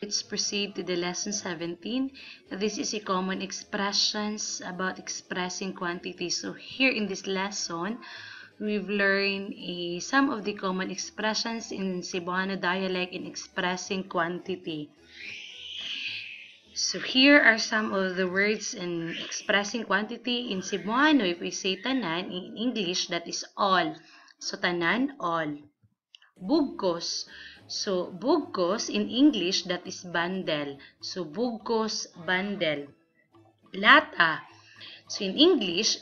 Let's proceed to the lesson 17. This is a common expressions about expressing quantity. So here in this lesson, we've learned some of the common expressions in Cebuano dialect in expressing quantity. So here are some of the words in expressing quantity in Cebuano. If we say tanan, in English, that is all. So tanan, all. Bugkos. So, bugkos in English, that is bundle. So, bugkos, bundle. Lata. So, in English,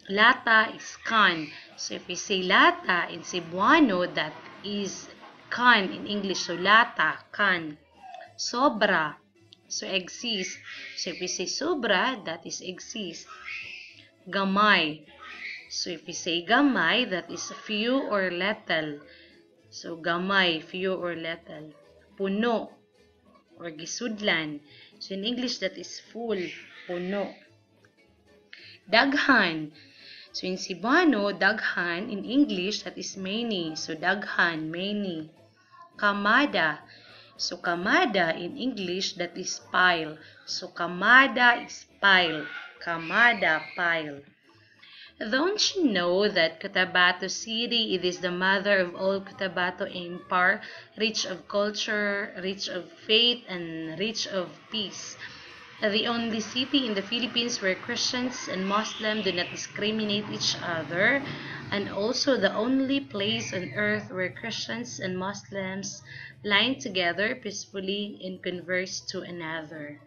lata is can. So, if we say lata in Cebuano, that is can in English. So, lata, can. Sobra. So, exist. So, if we say sobra, that is exist. Gamay. So, if we say gamay, that is few or little. So, gamay, few or little. Puno, or gisudlan. So, in English, that is full, puno. Daghan. So, in Cebuano, daghan, in English, that is many. So, daghan, many. Kamada. So, kamada, in English, that is pile. So, kamada is pile. Kamada, pile. Don't you know that Cotabato City, it is the mother of all Cotabato Empire, rich of culture, rich of faith, and rich of peace? The only city in the Philippines where Christians and Muslims do not discriminate each other, and also the only place on earth where Christians and Muslims line together peacefully and converse to another.